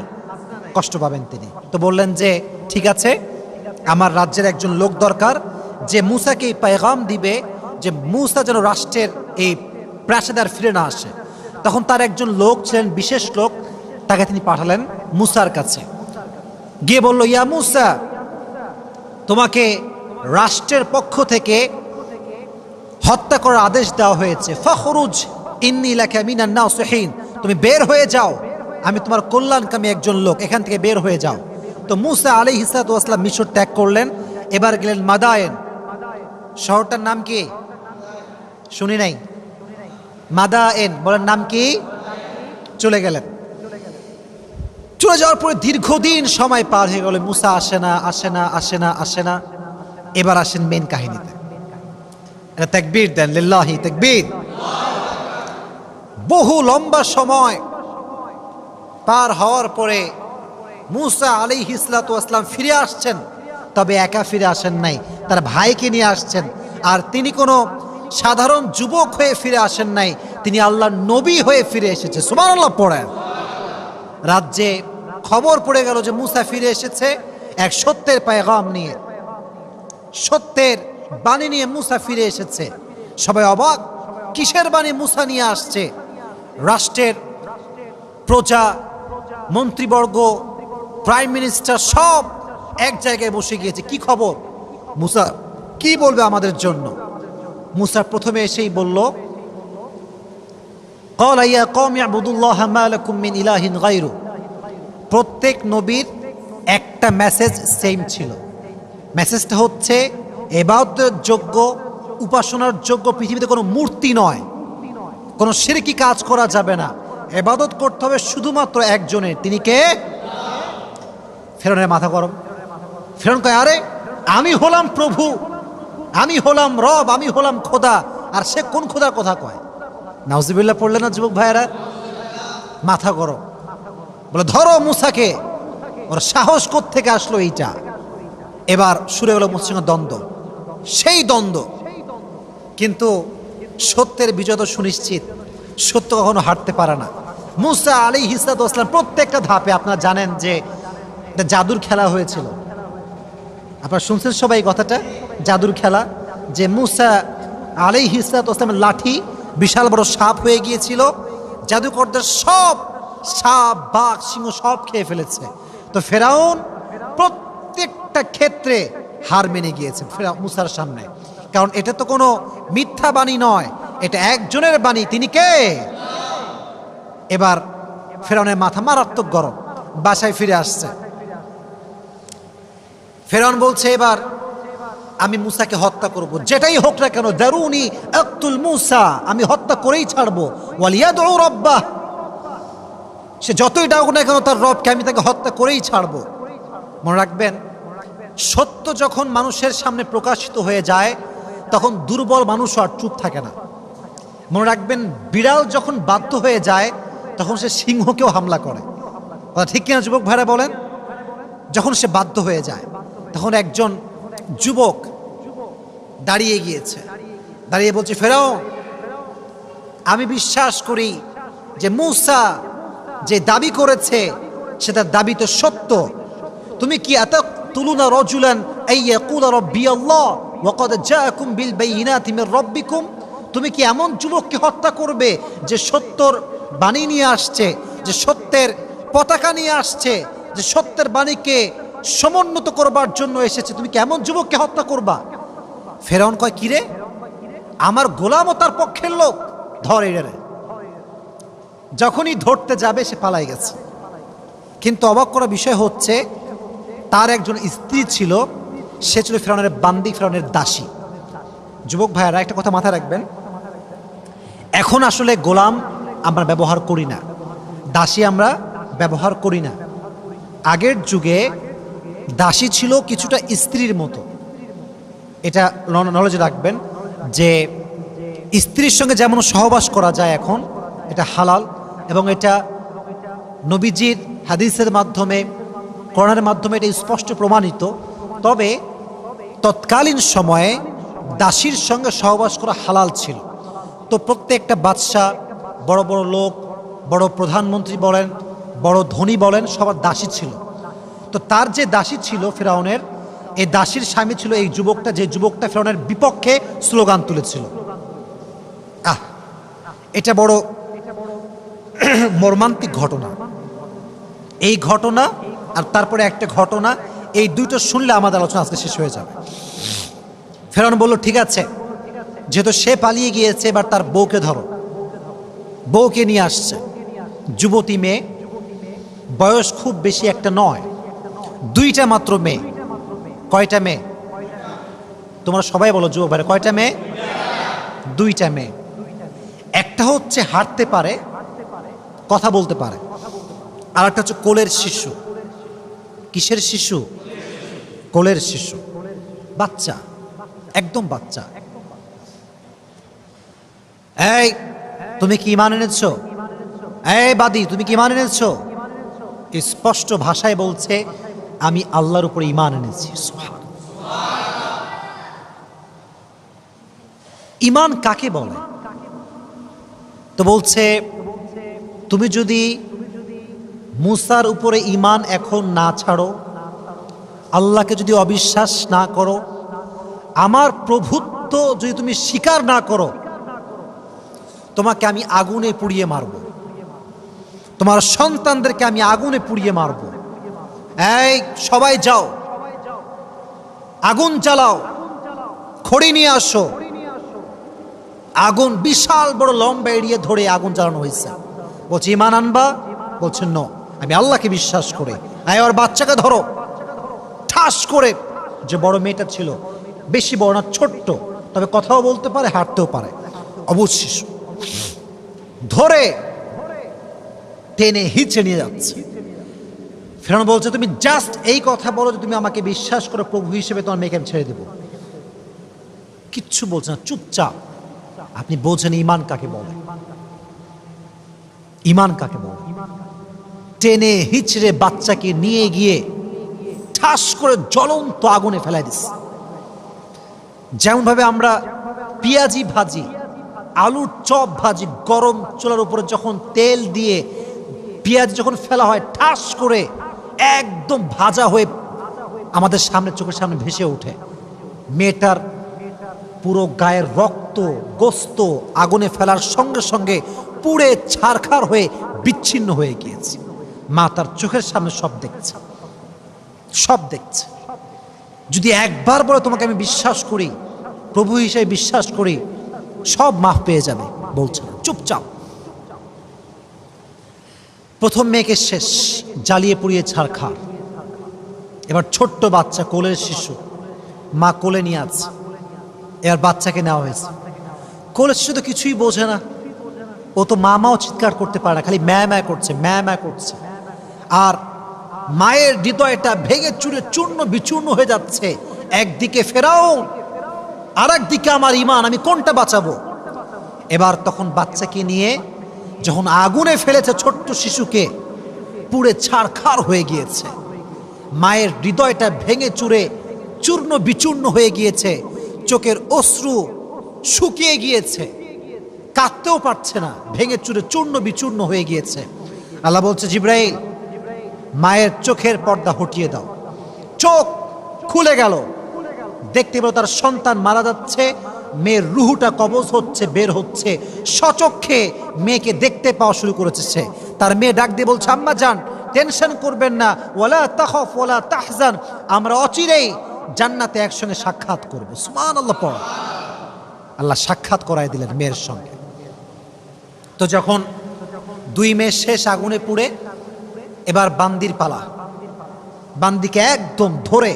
কষ্ট পাবেন তিনি। তো বললেন যে ঠিক আছে, আমার রাজ্যের একজন লোক দরকার যে মূসাকে এই পেগাম দিবে যে মূসা যেন রাষ্ট্রের এই প্রাসাদে আর ফিরে না আসে। তখন তার একজন লোক ছিলেন, বিশেষ লোক, তাকে তিনি পাঠালেন মূসার কাছে। গিয়ে বলল, ইয়া মূসা, তোমাকে রাষ্ট্রের পক্ষ থেকে হত্যা করার আদেশ দেওয়া হয়েছে। ফখরুজ ইন্নী লাকা মিনান নাসিহিন, তুমি বের হয়ে যাও, আমি তোমার কল্যাণকামী একজন লোক, এখান থেকে বের হয়ে যাও। তো মূসা আলাইহিস সালাতু ওয়াস সালাম মিশর ত্যাগ করলেন। এবার গেলেন মাদায়েন। শহরটার নাম কি শুনি নাই? মাদায়েন। বলেন নাম কি? চলে গেলেন। চলে যাওয়ার পরে দীর্ঘদিন সময় পার হয়ে গেল, মূসা আসে না। এবার আসেন মেন কাহিনীতে। এটা তাকবীর দেন, লিল্লাহি তাকবীর। বহু লম্বা সময় পার হওয়ার পরে মূসা আলাইহিস সালাতু ওয়াস সালাম ফিরে আসছেন, তবে একা ফিরে আসেন নাই, তার ভাইকে নিয়ে আসছেন। আর তিনি কোনো সাধারণ যুবক হয়ে ফিরে আসেন নাই, তিনি আল্লাহর নবী হয়ে ফিরে এসেছে। সুবহানাল্লাহ পড়েন। রাজ্যে খবর পড়ে গেল যে মূসা ফিরে এসেছে এক সত্যের পেগাম নিয়ে, সত্যের বাণী নিয়ে মূসা ফিরে এসেছে। সবাই অবাক, কিসের বাণী মূসা নিয়ে আসছে? রাষ্ট্রের প্রজা, মন্ত্রীবর্গ, প্রাইম মিনিস্টার সব এক জায়গায় বসে গিয়েছে। কি খবর? মূসা কি বলবে আমাদের জন্য? মূসা প্রথমে এসেই বলল, ক্বালা ইয়া কওমি ইবুদুল্লাহ মা লাকুম মিন ইলাহিন গায়রু। প্রত্যেক নবীর একটা মেসেজ সেম ছিল। মেসেজটা হচ্ছে ইবাদতের যোগ্য, উপাসনার যোগ্য পৃথিবীতে কোনো মূর্তি নয়, কোনো শিরকি কাজ করা যাবে না, ইবাদত করতে হবে শুধুমাত্র একজনের। তিনি কে? ফেরাউনের মাথা গরম। ফেরাউন কয়, আরে আমি হলাম প্রভু, আমি হলাম রব, আমি হলাম খোদা, আর সে কোন খোদার কথা কয়? নাউজুবিল্লাহ পড়লেন না যুবক ভাইয়েরা? মাথা গরম, বলে ধরো মুসাকে। ওর সাহস কোত্থেকে আসলো এইটা? এবার শুরু হলো মুসার সঙ্গে দ্বন্দ্ব, সেই দ্বন্দ্ব। কিন্তু সত্যের বিজয় তো সুনিশ্চিত, সত্য কখনো হারতে পারে না। মুসা আলাইহিস সালাম প্রত্যেকটা ধাপে, আপনারা জানেন যে একটা জাদুর খেলা হয়েছিল, আপনারা শুনছেন সবাই এই কথাটা, জাদুর খেলা। যে মুসা আলাইহিস সালামের লাঠি বিশাল বড় সাপ হয়ে গিয়েছিল, জাদুকরদের সব সাপ বাঘ সিংহ সব খেয়ে ফেলেছে। তো ফেরাউন প্রত্যেকটা ক্ষেত্রে হার মেনে গিয়েছে মুসার সামনে, কারণ এটা তো কোনো মিথ্যা বাণী নয়, এটা একজনের বাণী। তিনি কে? এবার ফেরাউনের মাথা মারাত্মক গরম, বাসায় ফিরে আসছে। ফেরাউন বলছে এবার আমি মুসাকে হত্যা করব, যেটাই হোক না কেন, দারুনি আক্তুল মুসা, আমি হত্যা করেই ছাড়বো। ওয়ালিয়াদউ রাব্বাহ, সে যতই ডাকুক না কেন তার রবকে আমি তাকে হত্যা করেই ছাড়বো। মনে রাখবেন, সত্য যখন মানুষের সামনে প্রকাশিত হয়ে যায় তখন দুর্বল মানুষ আর চুপ থাকে না। মনে রাখবেন, বিড়াল যখন বাধ্য হয়ে যায় তখন সে সিংহকেও হামলা করে। ঠিক কিনা যুবক ভাইরা বলেন? যখন সে বাধ্য হয়ে যায় তখন একজন যুবক দাঁড়িয়ে গিয়েছে, দাঁড়িয়ে বলছে, ফেরাউন, আমি বিশ্বাস করি যে মুসা যে দাবি করেছে সেটা দাবি তো সত্য। তুমি কি আতাকতুলুনা রাজুলান আইয়াকুলা রাব্বি আল্লাহ ওয়া ক্বাদ জাআকুম বিল বাইয়িনাতি মির রাব্বিকুম, তুমি কি এমন যুবককে হত্যা করবে যে সত্যর বাণী নিয়ে আসছে, যে সত্যের পতাকা নিয়ে আসছে, যে সত্যের বাণীকে সমুন্নত করবার জন্য এসেছে? তুমি কি এমন যুবককে হত্যা করবা? ফেরাউন কয়, কিরে, আমার গোলামও তার পক্ষের লোক, ধর এরে। যখনই ধরতে যাবে সে পালাই গেছে। কিন্তু অবাক করা বিষয় হচ্ছে, তার একজন স্ত্রী ছিল, সে ছিল ফেরাউনের বান্দি, ফেরাউনের দাসী। যুবক ভাইয়েরা একটা কথা মাথায় রাখবেন, এখন আসলে গোলাম আমরা ব্যবহার করি না, দাসী আমরা ব্যবহার করি না। আগের যুগে দাসী ছিল কিছুটা স্ত্রীর মতো। এটা নলেজে রাখবেন যে স্ত্রীর সঙ্গে যেমন সহবাস করা যায় এখন, এটা হালাল, এবং এটা নবীজির হাদিসের মাধ্যমে, কোরআনের মাধ্যমে এটা স্পষ্ট প্রমাণিত। তবে তৎকালীন সময়ে দাসীর সঙ্গে সহবাস করা হালাল ছিল। তো প্রত্যেকটা বাদশাহ, বড় বড় লোক, বড় প্রধানমন্ত্রী বলেন, বড় ধনী বলেন, সবার দাসী ছিল। তো তার যে দাসী ছিল ফেরাউনের, এই দাসীর স্বামী ছিল এই যুবকটা, যে যুবকটা ফেরাউনের বিপক্ষে স্লোগান তুলেছিল। এটা বড় মর্মান্তিক ঘটনা। এই ঘটনা আর তারপরে একটা ঘটনা, এই দুটো শুনলে আমাদের আলোচনা আজকে শেষ হয়ে যাবে। ফেরাউন বলল, ঠিক আছে, যেহেতু সে পালিয়ে গিয়েছে, এবার তার বউকে ধরো। বউকে নিয়ে আসছে, যুবতী মেয়ে, বয়স খুব বেশি একটা নয়, দুইটা মাত্র মেয়ে। কয়টা মেয়ে? তোমরা সবাই বলো যুবক ভাইরা, কয়টা মেয়ে? দুইটা মেয়ে। একটা হচ্ছে হাঁটতে পারে, কথা বলতে পারে, আর একটা হচ্ছে কোলের শিশু। কিসের শিশু? কোলের শিশু, বাচ্চা, একদম বাচ্চা। এই তুমি কি ঈমান এনেছো? এই বাদী, তুমি কি ঈমান এনেছো? স্পষ্ট ভাষায় বলছে, আমি আল্লাহর উপরে ঈমান এনেছি। ঈমান কাকে বলে? তো বলছে, তুমি যদি মুসার উপরে ঈমান এখন না ছাড়ো, আল্লাহকে যদি অবিশ্বাস না করো, আমার প্রভুত্ব যদি তুমি স্বীকার না করো, তোমাকে আমি আগুনে পুড়িয়ে মারব, তোমার সন্তানদেরকে আমি আগুনে পুড়িয়ে মারব। এই সবাই যাও, আগুন জ্বালাও, খড়ি নিয়ে আসো। আগুন বিশাল বড় লম্বা এড়িয়ে ধরে আগুন জ্বালানো হয়েছে। বলছে, ঈমান আনবা? বলছে, নো, আমি আল্লাহকে বিশ্বাস করে। আর বাচ্চাকে ধরো। ঠাস করে, যে বড় মেয়েটা ছিল, বেশি বড় না, ছোট্ট, তবে কথাও বলতে পারে, হাঁটতেও পারে, অবুঝ শিশু, ধরে টেনে হিচড়ে নিয়ে যাচ্ছে। ফেরাউন বলছে, তুমি জাস্ট এই কথা বলো যে তুমি আমাকে বিশ্বাস করো প্রভু হিসেবে, তোমার মেয়েকে আমি ছেড়ে দেব। কিচ্ছু বলছে না, চুপচাপ। আপনি বোঝেন ঈমান কাকে বলে। ইমান কাকে বলে? টেনে হিচড়ে বাচ্চাকে নিয়ে গিয়ে ঠাস করে জ্বলন্ত আগুনে ফেলাই দিচ্ছে। যেমন ভাবে আমরা পেঁয়াজি ভাজি, আলুর চপ ভাজি, গরম চুলার উপরে যখন তেল দিয়ে পেঁয়াজ যখন ফেলা হয়, ঠাস করে একদম ভাজা হয়ে আমাদের সামনে, চোখের সামনে ভেসে ওঠে। মেয়েটার পুরো গায়ের রক্ত গোস্ত আগুনে ফেলার সঙ্গে সঙ্গে পুড়ে ছারখার হয়ে বিচ্ছিন্ন হয়ে গিয়েছে। মা তার চোখের সামনে সব দেখছে, সব দেখছে। যদি একবার বলে তোমাকে আমি বিশ্বাস করি, প্রভু হিসেবে বিশ্বাস করি, সব মাফ পেয়ে যাবে, বলছে না, চুপচাপ। প্রথম মেয়েকে শেষ, জ্বালিয়ে পুড়িয়ে ছারখার। এবার ছোট্ট বাচ্চা, কোলের শিশু, মা কোলে নিয়ে আছে। এবার বাচ্চাকে নেওয়া হয়েছে। কোলের শিশু তো কিছুই বোঝে না, ও তো মামাও চিৎকার করতে পারে না, খালি ম্যা ম্যা করছে, ম্যা ম্যা করছে। আর মায়ের হৃদয়টা ভেঙে চুরে চূর্ণ বিচূর্ণ হয়ে যাচ্ছে। একদিকে ফেরাউন, আর একদিকে আমার ঈমান, আমি কোনটা বাঁচাবো? এবার তখন বাচ্চাকে নিয়ে যখন আগুনে ফেলেছে ছোট্ট শিশুকে, পুড়ে ছারখার হয়ে গিয়েছে। মায়ের হৃদয়টা ভেঙে চুরে চূর্ণ বিচূর্ণ হয়ে গিয়েছে, চোখের অশ্রু শুকিয়ে গিয়েছে, কাঁদতেও পারছে না, ভেঙে চুরে চূর্ণ বিচূর্ণ হয়ে গিয়েছে। আল্লাহ বলছে, জিবরাইল, মায়ের চোখের পর্দা হটিয়ে দাও। চোখ খুলে গেল, দেখতে পেল তার সন্তান মারা যাচ্ছে, মেয়ের রুহুটা কবজ হচ্ছে, বের হচ্ছে। সচক্ষে মেয়েকে দেখতে পাওয়া শুরু করেছে সে। তার মেয়ে ডাক দিয়ে বলছে, আম্মা জান, টেনশন করবেন না, ওয়ালা তাখাফ ওয়ালা তাহজান, আমরা অচিরেই জান্নাতে একসঙ্গে সাক্ষাৎ করব। সুবহানাল্লাহ পড়ো। আল্লাহ সাক্ষাৎ করায় দিলেন মেয়ের সঙ্গে। তো যখন দুই মেয়ে শেষ আগুনে পুড়ে, এবার বান্দির পালা। বান্দিকে একদম ধরে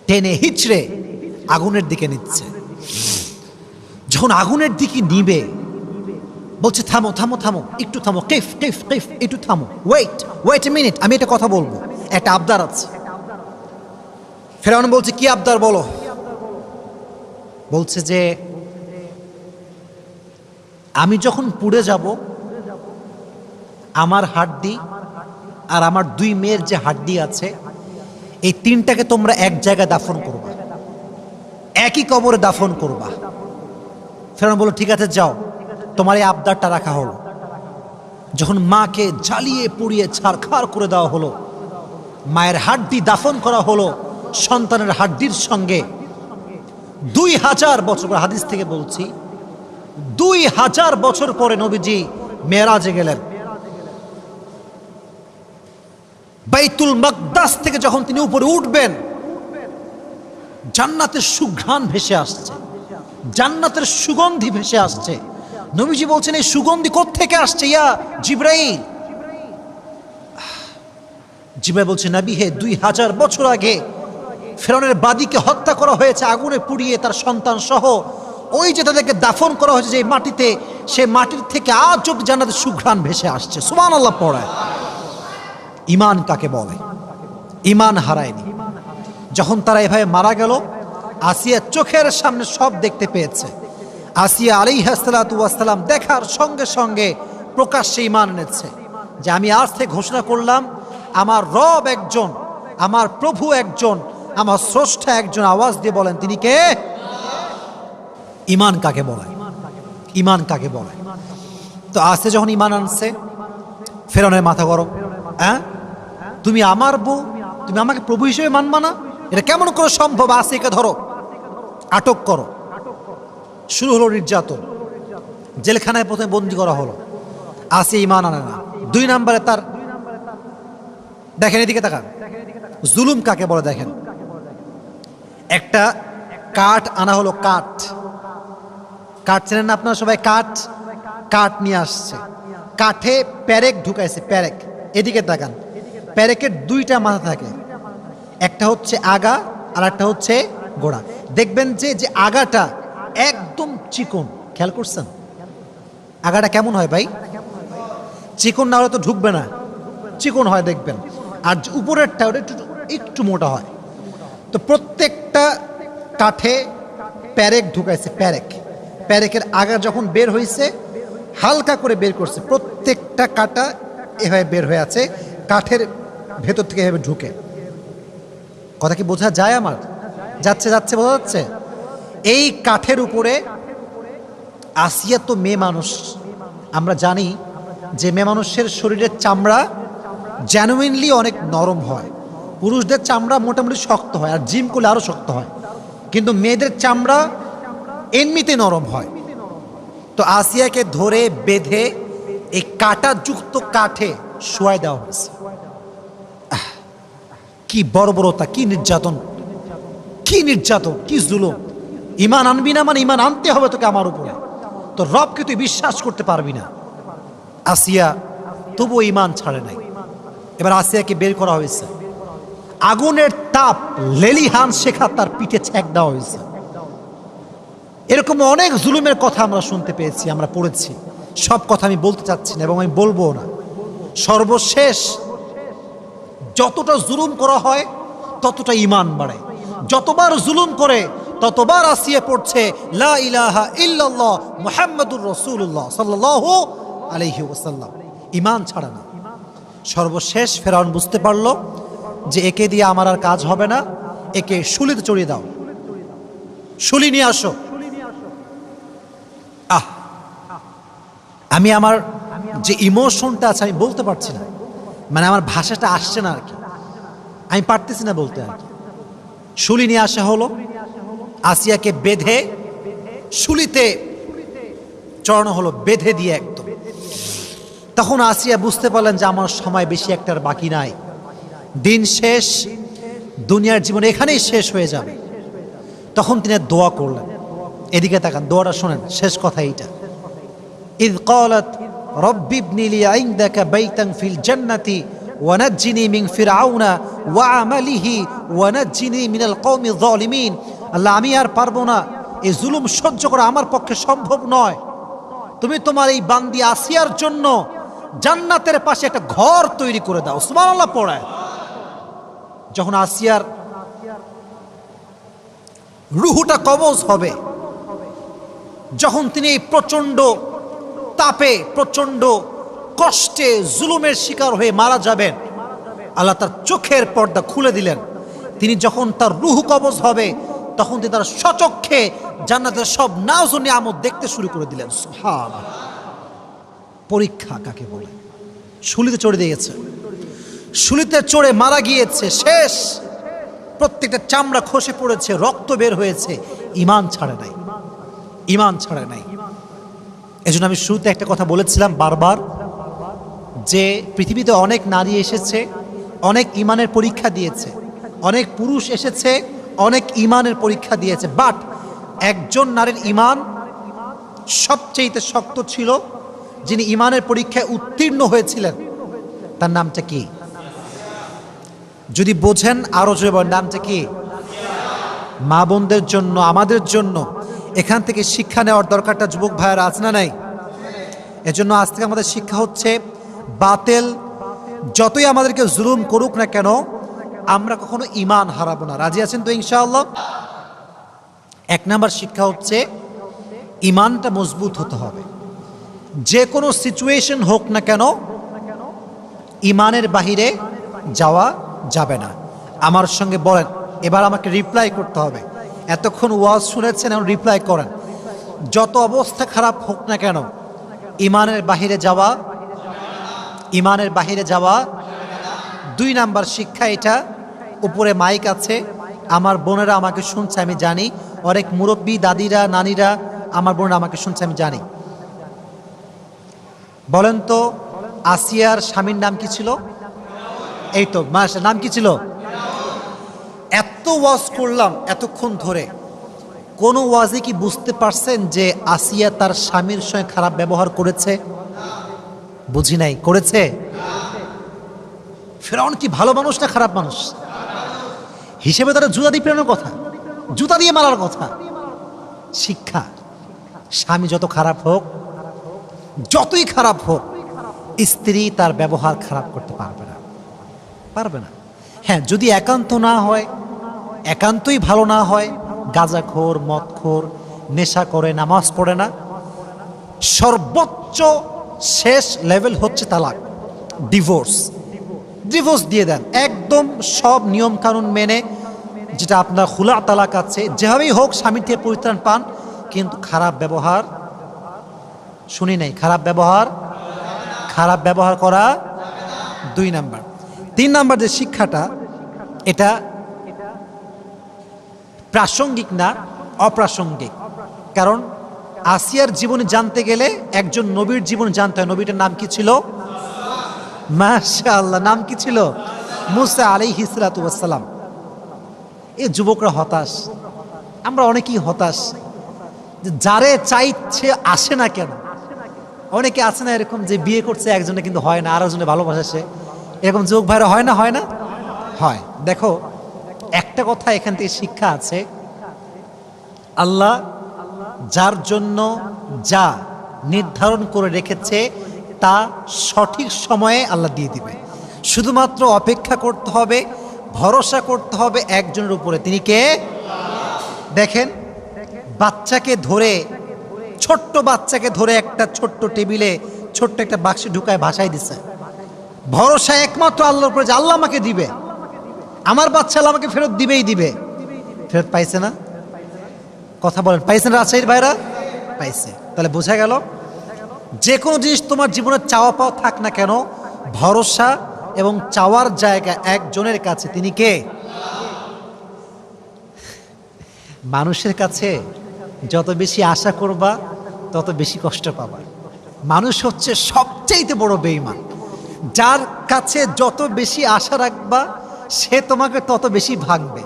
টেনে হিচড়ে আগুনের দিকে নিচ্ছে। যখন আগুনের দিকে নিবে, বলছে, থামো থামো থামো, একটু থামো, কেফ কেফ কেফ, একটু থামো, ওয়েট ওয়েট এ মিনিট, আমি একটা কথা বলবো, একটা আবদার আছে। ফেরাউন বলছে, কি আবদার বলো? বলছে যে, আমি যখন পুড়ে যাব, আমার হাড্ডি আর আমার দুই মেয়ের যে হাড্ডি আছে, এই তিনটাকে তোমরা এক জায়গায় দাফন করবা, একই কবরে দাফন করবা। ফেরাউন বলল, ঠিক আছে যাও, তোমার এই আবদারটা রাখা হলো। যখন মাকে জ্বালিয়ে পুড়িয়ে ছারখার করে দেওয়া হলো, মায়ের হাড্ডি দাফন করা হলো সন্তানের হাড্ডির সঙ্গে। 2000 বছর পর, হাদিস থেকে বলছি, 2000 বছর পরে নবীজি মেরাজে গেলেন। বাইতুল মাকদাস থেকে যখন তিনি উপরে উঠবেন, জান্নাতের সুঘ্রাণ ভেসে আসছে, জান্নাতের সুগন্ধি ভেসে আসছে। নবীজি বলছেন, এই সুগন্ধি কোত্থেকে আসছে ইয়া জিবরাইল? জিবরাইল বলছে, নবী হে, 2000 বছর আগে ফেরাউনের বাদীকে হত্যা করা হয়েছে আগুনে পুড়িয়ে, তার সন্তান সহ। ওই যে তাদেরকে দাফন করা হয়েছে যে মাটিতে, সে মাটির থেকে আজ অব্দি জান্নাতের সুঘ্রাণ ভেসে আসছে। সুবহানাল্লাহ পড়ায়। ঈমান কাকে বলে? ঈমান হারায়নি। যখন তারা এভাবে মারা গেল, আসিয়া চোখের সামনে সব দেখতে পেয়েছে। আসিয়া আলাইহিস সালাতু ওয়াস সালাম দেখার সঙ্গে সঙ্গে প্রকাশ্যে ঈমান এনেছে যে, আমি আজ থেকে ঘোষণা করলাম, আমার রব একজন, আমার প্রভু একজন, আমার স্রষ্টা একজন। আওয়াজ দিয়ে বলেন, তিনি কে? ঈমান কাকে বলে? ঈমান কাকে বলে? তো আসে যখন ঈমান আনছে, ফেরাউনের মাথা গরম। হ্যাঁ, তুমি আমার বউ, তুমি আমাকে প্রভু হিসেবে মানবা না? এটা কেমন করে সম্ভব? আসিকে ধরো, আটক করো। শুরু হলো নির্যাতন। জেলখানায় প্রথমে বন্দী করা হলো। আসি ঈমান আনে না। 2 নম্বরে তার, দেখেন এদিকে তাকান, জুলুম কাকে বলে দেখেন। একটা কাঠ আনা হলো, কাঠ, কাঠ চেনেন না আপনারা সবাই? কাঠ, কাঠ নিয়ে আসছে, কাঠে প্যারেক ঢুকাইছে, প্যারেক। এদিকে তাকান, প্যারেকের 2টা মাথা থাকে, একটা হচ্ছে আগা আর একটা হচ্ছে গোড়া। দেখবেন যে আগাটা একদম চিকন, খেয়াল করছেন? আগাটা কেমন হয় ভাই? চিকন না হলে তো ঢুকবে না, চিকন হয় দেখবেন। আর উপরেরটা ওটা একটু মোটা হয়। তো প্রত্যেকটা কাঠে প্যারেক ঢুকাইছে, প্যারেক। প্যারেকের আগা যখন বের হয়েছে, হালকা করে বের করছে, প্রত্যেকটা কাঁটা এভাবে বের হয়ে আছে, কাঠের ভেতর থেকে এভাবে ঢুকে। কথা কি বোঝা যায় আমার? যাচ্ছে যাচ্ছে, বোঝা যাচ্ছে? এই কাঠের উপরে আসিয়া তো মেয়ে মানুষ, আমরা জানি যে মেয়ে মানুষের শরীরের চামড়া জেনুইনলি অনেক নরম হয়, পুরুষদের চামড়া মোটামুটি শক্ত হয়, আর জিম করলে আরও শক্ত হয়, কিন্তু মেয়েদের চামড়া এমনিতে নরম হয়। তো আসিয়াকে ধরে বেঁধে এই কাঁটাযুক্ত কাঠে শোয়াই দেওয়া হয়েছে। কি বর্বরতা, কি নির্যাতন, কি নির্যাতন, কি জুলুম! ইমান আনবি না মানে ইমান আনতে হবে তোকে আমার উপরে, তো রবকে তুই বিশ্বাস করতে পারবি না। আসিয়া তবুও ইমান ছাড়ে নাই। এবার আসিয়াকে বের করা হয়েছে, আগুনের তাপ লেলিহান শেখা তার পিঠে ছ্যাঁক দেওয়া হয়েছে। এরকম অনেক জুলুমের কথা আমরা শুনতে পেয়েছি, আমরা পড়েছি। সব কথা আমি বলতে চাচ্ছি না এবং আমি বলবো না। সর্বশেষ যতটা জুলুম করা হয় ততটা ইমান বাড়ে, যতবার জুলুম করে ততবার আসিয়া পড়ছে লা ইলাহা ইল্লাল্লাহ মুহাম্মাদুর রাসূলুল্লাহ সাল্লাল্লাহু আলাইহি ওয়াসাল্লাম। ইমান ছাড়া না। সর্বশেষ ফেরাউন বুঝতে পারল যে একে দিয়ে আমার আর কাজ হবে না, একে শুলিতে চড়িয়ে দাও, শুলি নিয়ে আসো। আমি আমার যে ইমোশনটা আছে আমি বলতে পারছি না, মানে আমার ভাষাটা আসছে না আর কি, আমি পারতেছি না বলতে আর কি। শুলি নিয়ে আসা হলো, আসিয়াকে বেঁধে শুলিতে চড়ানো হলো, বেঁধে দিয়ে একদম। তখন আসিয়া বুঝতে পারলেন যে আমার সময় বেশি একটার বাকি নাই, দিন শেষ, দুনিয়ার জীবন এখানেই শেষ হয়ে যাবে। তখন তিনি দোয়া করলেন। এদিকে তাকান, দোয়াটা শোনেন, শেষ কথা এইটা। ইয ক্বালাত রব্বি ইবনি লি ইনদাকা বাইতান ফিল জান্নাতি ওয়া নাজ্জিনি মিন ফিরআউনা ওয়া আমালিহি ওয়া নাজ্জিনি মিনাল কওমিয যালিমিন। আল্লাহ, আমি আর পারবো না, এই জুলুম সহ্য করা আমার পক্ষে সম্ভব নয়। তুমি তোমার এই বান্দি আসিয়ার জন্য জান্নাতের পাশে একটা ঘর তৈরি করে দাও। সুবহানাল্লাহ পড়ায়। যখন আসিয়ার রুহুটা কবজ হবে, যখন তিনি এই প্রচন্ড তাপে, প্রচন্ড কষ্টে, জুলুমের শিকার হয়ে মারা যাবেন, আল্লাহ তার চোখের পর্দা খুলে দিলেন। তিনি যখন তার রুহ কবজ হবে, তখন তিনি তার স্বচক্ষে জান্নাতের সব নাজ ও নিয়ামত দেখতে শুরু করে দিলেন। সুবহানাল্লাহ। পরীক্ষা কাকে বলে? শুলিতে চড়ে দিয়েছে, শুলিতে চড়ে মারা গিয়েছে, শেষ। প্রত্যেকটা চামড়া খসে পড়েছে, রক্ত বের হয়েছে, ইমান ছাড়ে নাই, ইমান ছাড়ে নাই। এজন্য আমি শুরুতে একটা কথা বলেছিলাম বারবার, যে পৃথিবীতে অনেক নারী এসেছে, অনেক ইমানের পরীক্ষা দিয়েছে, অনেক পুরুষ এসেছে, অনেক ইমানের পরীক্ষা দিয়েছে, বাট একজন নারীর ইমান সবচেয়ে শক্ত ছিল, যিনি ইমানের পরীক্ষায় উত্তীর্ণ হয়েছিলেন। তার নামটা কি? যদি বোঝেন আরো জোরে বলেন, নামটা কি? মা বোনদের জন্য, আমাদের জন্য এখান থেকে শিক্ষা নেওয়ার দরকারটা যুবক ভাইয়েরা আছে না নাই? এজন্য আজ থেকে আমাদের শিক্ষা হচ্ছে, বাতিল যতই আমাদেরকে জুলুম করুক না কেন, আমরা কখনো ইমান হারাবো না। রাজি আছেন তো ইনশাআল্লাহ? এক নাম্বার শিক্ষা হচ্ছে ইমানটা মজবুত হতে হবে। যে কোনো সিচুয়েশন হোক না কেন, ইমানের বাহিরে যাওয়া যাবে না। আমার সঙ্গে বলেন, এবার আমাকে রিপ্লাই করতে হবে। এতক্ষণ ওয়াজ শুনেছেন, এখন রিপ্লাই করেন। যত অবস্থা খারাপ হোক না কেন, ইমানের বাহিরে যাওয়া, ইমানের বাহিরে যাওয়া। দুই নাম্বার শিক্ষা এটা, উপরে মাইক আছে, আমার বোনেরা আমাকে শুনছে আমি জানি, অনেক মুরব্বী দাদিরা, নানিরা, আমার বোনেরা আমাকে শুনছে আমি জানি। বলেন তো, আসিয়ার স্বামীর নাম কি ছিল? এই তো মাশাআল্লাহ, নাম কি ছিল? এত ওয়াজ করলাম এতক্ষণ ধরে, কোন ওয়াজে কি বুঝতে পারছেন যে আসিয়া তার স্বামীর সঙ্গে খারাপ ব্যবহার করেছে? বুঝি নাই। করেছে? ফিরআউন কি ভালো মানুষ না খারাপ মানুষ? হিসেবে তারা জুতা দিয়ে পেরানোর কথা, জুতা দিয়ে মারার কথা। শিক্ষা, স্বামী যত খারাপ হোক, যতই খারাপ হোক, স্ত্রী তার ব্যবহার খারাপ করতে পারবে না, পারবে না। হ্যাঁ, যদি একান্ত না হয়, একান্তই ভালো না হয়, গাঁজাখোর, মদখোর, নেশা করে, নামাজ পড়ে না, সর্বোচ্চ শেষ লেভেল হচ্ছে তালাক, ডিভোর্স। ডিভোর্স দিয়ে দেন একদম সব নিয়ম কানুন মেনে, যেটা আপনার খুলা তালাক আছে, যেভাবেই হোক স্বামীর থেকে পরিত্রাণ পান, কিন্তু খারাপ ব্যবহার শুনি নাই, খারাপ ব্যবহার করা 2 নাম্বার। 3 নাম্বার যে শিক্ষাটা, এটা প্রাসঙ্গিক না, অপ্রাসঙ্গিক। কারণ আসিয়ার জীবনে জানতে গেলে একজন নবীর জীবন জানতে হয়। নবীটার নাম কি ছিল? মাশাআল্লাহ, নাম কি ছিল? মুসা আলাইহিস সালাতু ওয়াস সালাম। এই যুবকরা হতাশ, আমরা অনেকেই হতাশ, যে যারে চাইছে আসে না কেন। অনেকে আছে না এরকম, যে বিয়ে করছে একজনে কিন্তু হয় না, আর একজনে ভালোবাসে সে, এরকম যুবক ভাইরা হয় না? হয়। দেখো, একটা কথা এখান থেকে শিক্ষা আছে, আল্লাহ যার জন্য যা নির্ধারণ করে রেখেছে তা সঠিক সময়ে আল্লাহ দিয়ে দিবে। শুধুমাত্র অপেক্ষা করতে হবে, ভরসা করতে হবে একজনের উপরে। তিনি কে? দেখেন, বাচ্চাকে ধরে, ছোট্ট বাচ্চাকে ধরে একটা ছোট্ট টেবিলে ছোট্ট একটা বাক্সে ঢুকায় ভাসাই দিছে। ভরসা একমাত্র আল্লাহর উপরে, যে আল্লাহ আমাকে দিবে, আমার বাচ্চা আল্লাহ আমাকে ফেরত দিবেই দিবে। ফেরত পাইছে না? কথা বলেন, পাইছে না রাজশাহীর ভাইরা? পাইছে। তাহলে বোঝা গেল, যে কোনো জিনিস তোমার জীবনে চাওয়া পাওয়া থাক না কেন, ভরসা এবং চাওয়ার জায়গা একজনের কাছে। তিনি কে? মানুষের কাছে যত বেশি আশা করবা তত বেশি কষ্ট পাবা। মানুষ হচ্ছে সবচেয়ে বড় বেঈমান। যার কাছে যত বেশি আশা রাখবা সে তোমাকে তত বেশি ভাগবে।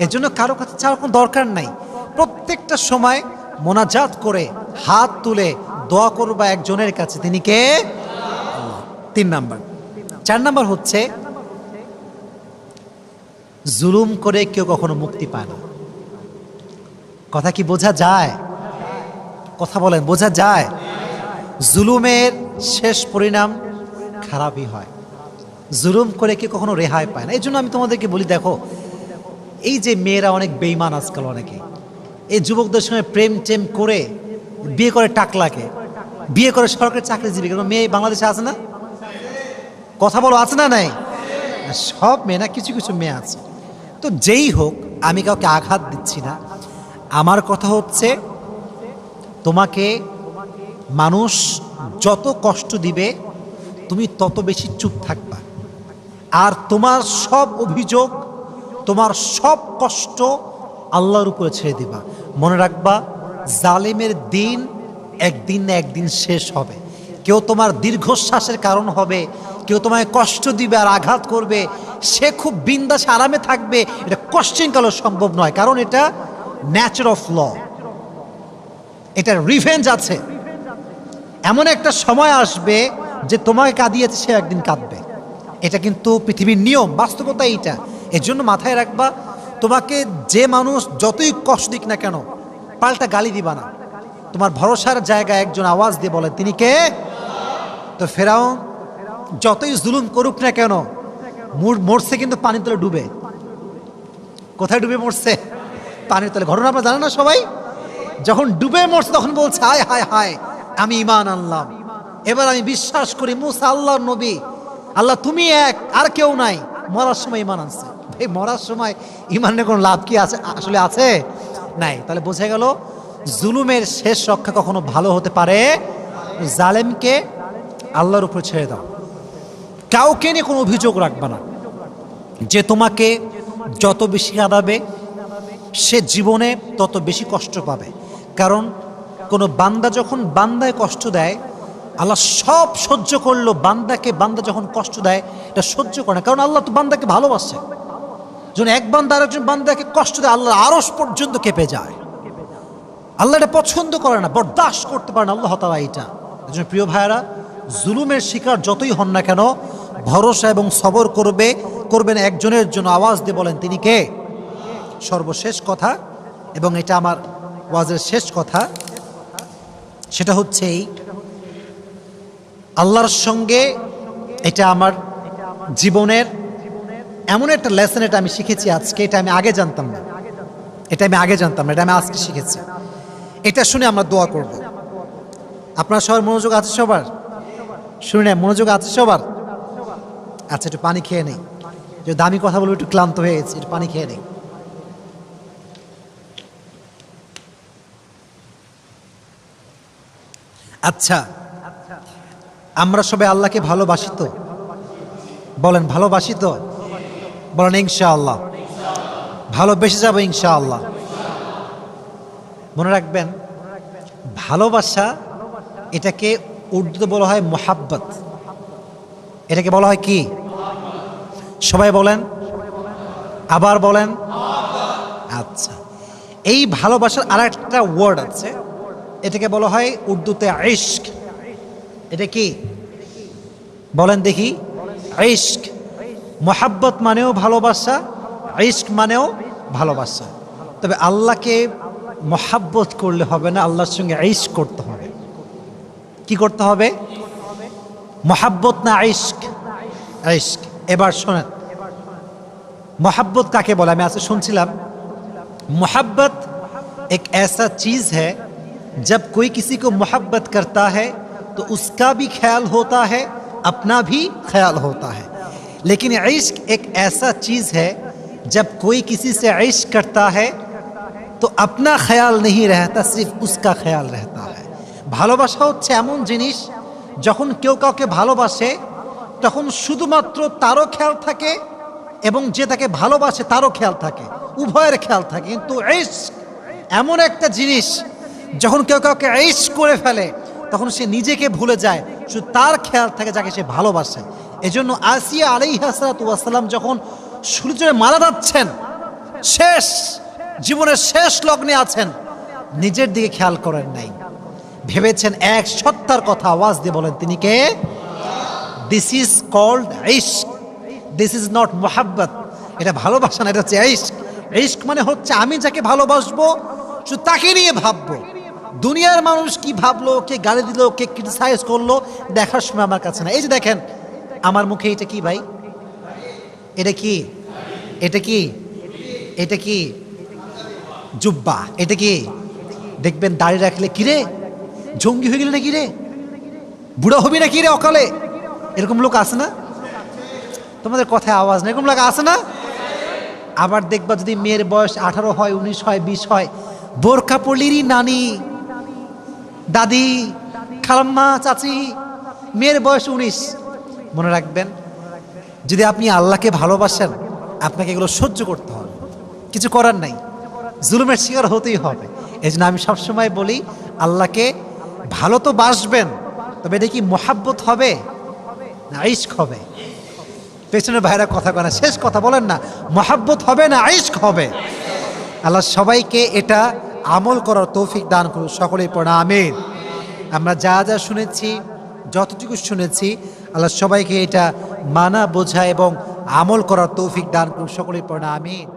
এজন্য কারো কাছে চাওয়ার কোনো দরকার নাই। প্রত্যেকটা সময় মোনাজাত করে হাত তুলে দোয়া করবা একজনের কাছে। তিনি কে? আল্লাহ। 3 নাম্বার। 4 নাম্বার হচ্ছে, জুলুম করে কেউ কখনো মুক্তি পায় না। কথা কি বোঝা যায়? কথা বলেন, বোঝা যায়? জুলুমের শেষ পরিণাম খারাপই হয়। জুলুম করে কেউ কখনো রেহাই পায় না। এই জন্য আমি তোমাদেরকে বলি, দেখো, এই যে মেয়েরা অনেক বেঈমান আজকাল, অনেকে এই যুবকদের সঙ্গে প্রেম টেম করে বিয়ে করে টাকলাকে, বিয়ে করে সরকারি চাকরিজীবী। কারণ মেয়ে বাংলাদেশে আছে না? কথা বলো, আছে না? নাই? সব মেয়ে না, কিছু কিছু মেয়ে আছে। তো যেই হোক, আমি কাউকে আঘাত দিচ্ছি না। আমার কথা হচ্ছে, তোমাকে মানুষ যত কষ্ট দিবে তুমি তত বেশি চুপ থাকবা, আর তোমার সব অভিযোগ, তোমার সব কষ্ট আল্লাহর উপরে ছেড়ে দিবা। মনে রাখবা, জালেমের দিন একদিন না একদিন শেষ হবে। কেউ তোমার দীর্ঘশ্বাসের কারণ হবে, কেউ তোমায় কষ্ট দিবে আর আঘাত করবে, সে খুব বিন্দাসে আরামে থাকবে, এটা কোশ্চেন কালো সম্ভব নয়। কারণ এটা ন্যাচার অফ ল, এটা রিভেঞ্জ আছে। এমন একটা সময় আসবে যে তোমাকে কাঁদিয়েছে সে একদিন কাঁদবে। এটা কিন্তু পৃথিবীর নিয়ম, বাস্তবতা এইটা। এর জন্য মাথায় রাখবা, তোমাকে যে মানুষ যতই কষ্ট দিক না কেন, পাল্টা গালি দিবা না। তোমার ভরসার জায়গায় একজন আওয়াজ দিয়ে বলে, তিনি কে? তো ফেরাউন যতই জুলুম করুক না কেন, মরছে কিন্তু পানির তলে ডুবে। কোথায় ডুবে মরছে? পানির তলে। ঘটনা আপনারা জানেন না সবাই? যখন ডুবে মরছে তখন বলছে, হায় হায় হায়, আমি ঈমান আনলাম, এবার আমি বিশ্বাস করি মুসা আল্লাহর নবী, আল্লাহ তুমি এক, আর কেউ নাই। মরার সময় ঈমান আনছে। ভাই, মরার সময় ঈমানের কোনো লাভ কি আছে? আসলে আছে? নাই। তাহলে বোঝা গেল, জুলুমের শেষ রক্ষা কখনো ভালো হতে পারে। জালেমকে আল্লাহর উপরে ছেড়ে দাও, কাউকে নিয়ে কোনো অভিযোগ রাখবে না। যে তোমাকে যত বেশি কাঁদাবে সে জীবনে তত বেশি কষ্ট পাবে। কারণ কোনো বান্দা যখন বান্দায় কষ্ট দেয়, আল্লাহ সব সহ্য করলো, বান্দা যখন কষ্ট দেয় এটা সহ্য করে না। কারণ আল্লাহ তো বান্দাকে ভালোবাসে। যখন এক বান্দা আরেকজন বান্দাকে কষ্ট দেয়, আল্লাহর আরশ পর্যন্ত কেঁপে যায়। আল্লাহ এটা পছন্দ করে না, বরদাস্ত করতে পারে না আল্লাহ তাআলা এটা। এজন্য প্রিয় ভাইয়েরা, জুলুমের শিকার যতই হন না কেন, ভরসা এবং সবর করবেন একজনের জন্য। আওয়াজ দিয়ে বলেন, তিনি কে? সর্বশেষ কথা, এবং এটা আমার ওয়াজের শেষ কথা, সেটা হচ্ছে এই, আল্লাহর সঙ্গে, এটা আমার জীবনের এমন একটা লেসন, এটা আমি শিখেছি আজকে। এটা আমি আগে জানতাম না, এটা আমি আজকে শিখেছি। এটা শুনে আমরা দোয়া করব। আপনার সবার মনোযোগ আছে সবার? শুনে মনোযোগ আছে সবার? আচ্ছা, একটু পানি খেয়ে নেই, যে দামি কথা বলবো, একটু ক্লান্ত হয়ে গেছি, একটু পানি খেয়ে নেই। আচ্ছা, আমরা সবাই আল্লাহকে ভালোবাসি তো? বলেন ভালোবাসি তো? বলেন ইনশাআল্লাহ ভালোবেসে যাবো ইনশাআল্লাহ। মনে রাখবেন, ভালোবাসা এটাকে উর্দুতে বলা হয় মোহাব্বত। এটাকে বলা হয় কি? সবাই বলেন, আবার বলেন। আচ্ছা, এই ভালোবাসার আর একটা ওয়ার্ড আছে, এটাকে বলা হয় উর্দুতে ইশক। এটা কি বলেন দেখি? ইশক। মোহাব্বত মানেও ভালোবাসা, ইশক মানেও ভালোবাসা। তবে আল্লাহকে মোহাব্বত করলে হবে না, আল্লাহর সঙ্গে ইশক করতে হবে। কি করতে হবে? মোহাব্বত না ইশক? ইশক। এবার শোনেন, मोहब्बत काके बोला? मैं आज सुनছিলাম, मोहब्बत एक ऐसा चीज है, जब कोई किसी को मोहब्बत करता है तो उसका भी ख्याल होता है, अपना भी ख्याल होता है। लेकिन इश्क एक ऐसा चीज है, जब कोई किसी से इश्क करता है तो अपना ख्याल नहीं रहता, सिर्फ उसका ख्याल रहता है। ভালোবাসা হচ্ছে এমন জিনিস, যখন কেউ কাউকে ভালোবাসে তখন শুধুমাত্র তারও খেয়াল থাকে এবং যে তাকে ভালোবাসে তারও খেয়াল থাকে, উভয়ের খেয়াল থাকে। কিন্তু ইশক এমন একটা জিনিস, যখন কেউ কাউকে ইশক করে ফেলে তখন সে নিজেকে ভুলে যায়, শুধু তার খেয়াল থাকে যাকে সে ভালোবাসে। এজন্য আসিয়া আলাইহিস সালাতু ওয়াস সালাম যখন সূর্যে মারা যাচ্ছেন, শেষ জীবনের শেষ লগ্নে আছেন, নিজের দিকে খেয়াল করেন নাই, ভেবেছেন এক সত্তার কথা। আওয়াজ দিয়ে বলেন, তিনি কে? This is called ishq, this is not mohabbat. এটা ভালোবাসা না, এটা হচ্ছে ইশক। ইশক মানে হচ্ছে আমি যাকে ভালোবাসবো শুধু তাকে নিয়ে ভাববো, দুনিয়ার মানুষ কি ভাবলো, কে গালি দিল, কে ক্রিটিসাইজ করলো, দেখার সময় আমার কাছে না। এই যে দেখেন আমার মুখে, এটা কি ভাই? এটা কি? এটা কি? এটা কি? জুব্বা। এটা কি? দেখবেন দাড়ি রাখলে কিরে জঙ্গি হয়ে গেলে না, কিরে বুড়া হবি না, কিরে অকালে, এরকম লোক আছে না? তোমাদের কথায় আওয়াজ না, এরকম লোক আছে না? আবার দেখবা যদি মেয়ের বয়স 18 হয়, 19 হয়, 20 হয়, বোরকা পড়লিরই নানি, দাদি, খালাম্মা, চাচি, মেয়ের বয়স 19। মনে রাখবেন, যদি আপনি আল্লাহকে ভালোবাসেন আপনাকে এগুলো সহ্য করতে হবে, কিছু করার নাই, জুলুমের শিকার হতেই হবে। এই জন্য আমি সবসময় বলি, আল্লাহকে ভালো তো বাসবেন, তবে এটা কি মোহাব্বত হবে না ইশক হবে? পেছনের ভাইরা কথা কয় না, শেষ কথা বলেন না, মোহাব্বত হবে না ইশক হবে? আল্লাহ সবাইকে এটা আমল করার তৌফিক দান করুন, সকলেই পড়া আমিন। আমরা যা যা শুনেছি, যতটুকু শুনেছি, আল্লাহ সবাইকে এটা মানা, বোঝা এবং আমল করার তৌফিক দান করুন, সকলেই পড়া আমিন।